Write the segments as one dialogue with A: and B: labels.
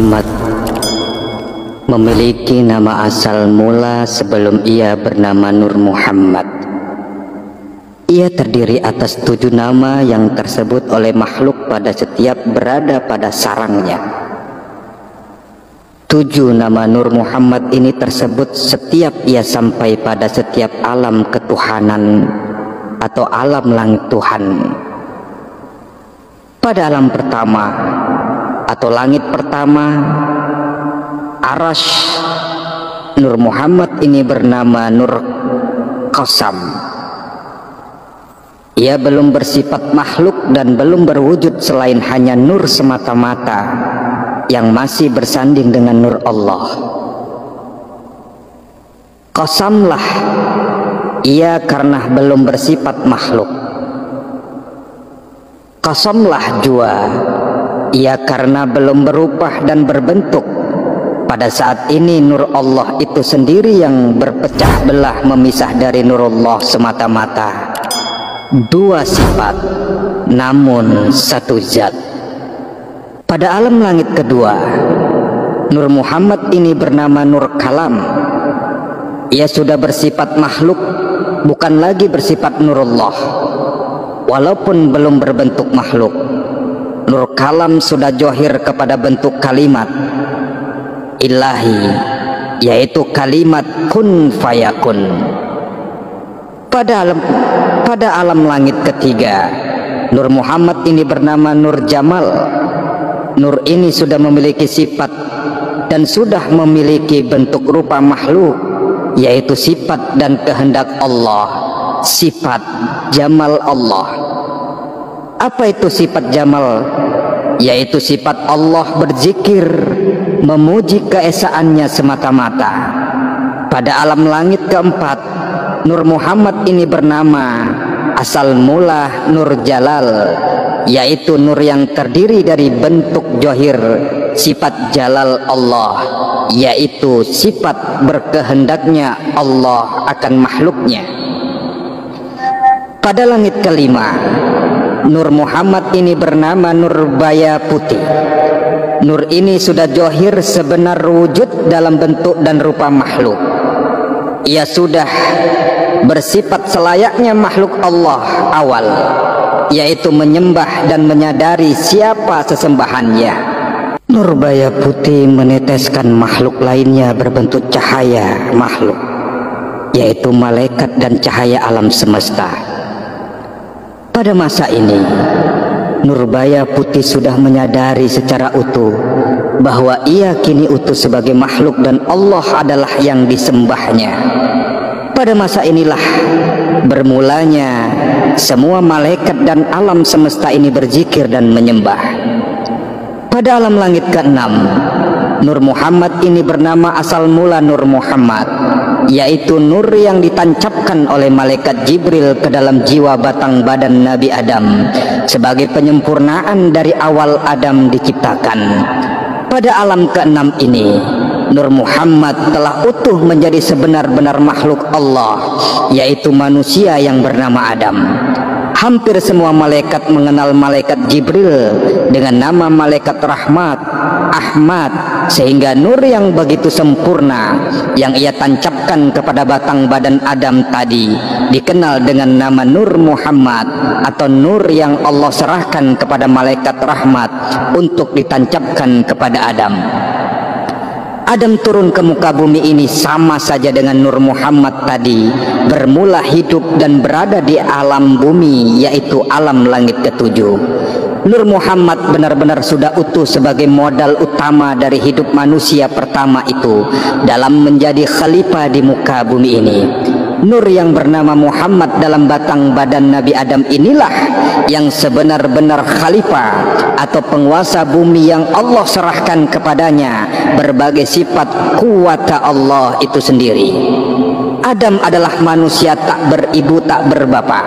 A: Muhammad memiliki nama asal mula sebelum ia bernama Nur Muhammad. Ia terdiri atas 7 nama yang tersebut oleh makhluk pada setiap berada pada sarangnya. 7 nama Nur Muhammad ini tersebut setiap ia sampai pada setiap alam ketuhanan atau alam langit Tuhan. Pada alam pertama atau langit pertama, Arash, Nur Muhammad ini bernama Nur Qasam. Ia belum bersifat makhluk dan belum berwujud selain hanya nur semata-mata yang masih bersanding dengan nur Allah. Qasamlah ia karena belum bersifat makhluk. Qasamlah jua ia karena belum berubah dan berbentuk. Pada saat ini nur Allah itu sendiri yang berpecah belah memisah dari nurullah semata-mata. 2 sifat namun 1 zat. Pada alam langit kedua, Nur Muhammad ini bernama Nur Kalam. Ia sudah bersifat makhluk, bukan lagi bersifat nurullah. Walaupun belum berbentuk makhluk, Nur Kalam sudah johir kepada bentuk kalimat ilahi, yaitu kalimat kun fayakun. Pada alam langit ketiga, Nur Muhammad ini bernama Nur Jamal. Nur ini sudah memiliki sifat dan sudah memiliki bentuk rupa makhluk, yaitu sifat dan kehendak Allah, sifat Jamal Allah. Apa itu sifat Jamal? Yaitu sifat Allah berzikir, memuji keesaannya semata-mata. Pada alam langit keempat, Nur Muhammad ini bernama asal mula Nur Jalal, yaitu nur yang terdiri dari bentuk johir sifat Jalal Allah, yaitu sifat berkehendaknya Allah akan makhluknya. Pada langit kelima, Nur Muhammad ini bernama Nur Baya Putih. Nur ini sudah johir sebenar wujud dalam bentuk dan rupa makhluk. Ia sudah bersifat selayaknya makhluk Allah awal, yaitu menyembah dan menyadari siapa sesembahannya. Nur Baya Putih meneteskan makhluk lainnya berbentuk cahaya makhluk, yaitu malaikat dan cahaya alam semesta. Pada masa ini, Nur Baya Putih sudah menyadari secara utuh bahwa ia kini utuh sebagai makhluk dan Allah adalah yang disembahnya. Pada masa inilah bermulanya semua malaikat dan alam semesta ini berzikir dan menyembah. Pada alam langit ke-6, Nur Muhammad ini bernama asal mula Nur Muhammad, yaitu nur yang ditancapkan oleh malaikat Jibril ke dalam jiwa batang badan Nabi Adam sebagai penyempurnaan dari awal Adam diciptakan. Pada alam ke-6 ini, Nur Muhammad telah utuh menjadi sebenar-benar makhluk Allah, yaitu manusia yang bernama Adam. Hampir semua malaikat mengenal malaikat Jibril dengan nama malaikat rahmat, Ahmad, sehingga nur yang begitu sempurna yang ia tancapkan kepada batang badan Adam tadi dikenal dengan nama Nur Muhammad, atau nur yang Allah serahkan kepada malaikat rahmat untuk ditancapkan kepada Adam. Adam turun ke muka bumi ini sama saja dengan Nur Muhammad tadi bermula hidup dan berada di alam bumi, yaitu alam langit ke-7. Nur Muhammad benar-benar sudah utuh sebagai modal utama dari hidup manusia pertama itu dalam menjadi khalifah di muka bumi ini. Nur yang bernama Muhammad dalam batang badan Nabi Adam inilah yang sebenar-benar khalifah atau penguasa bumi yang Allah serahkan kepadanya berbagai sifat kuwata Allah itu sendiri. Adam adalah manusia tak beribu tak berbapak.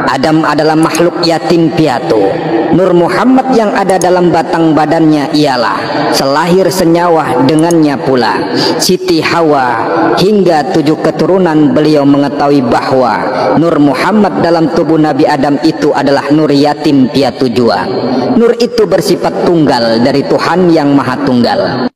A: Adam adalah makhluk yatim piatu. Nur Muhammad yang ada dalam batang badannya ialah selahir senyawa dengannya pula Siti Hawa, hingga 7 keturunan beliau mengetahui bahwa Nur Muhammad dalam tubuh Nabi Adam itu adalah nur yatim piatu jua. Nur itu bersifat tunggal dari Tuhan yang Maha Tunggal.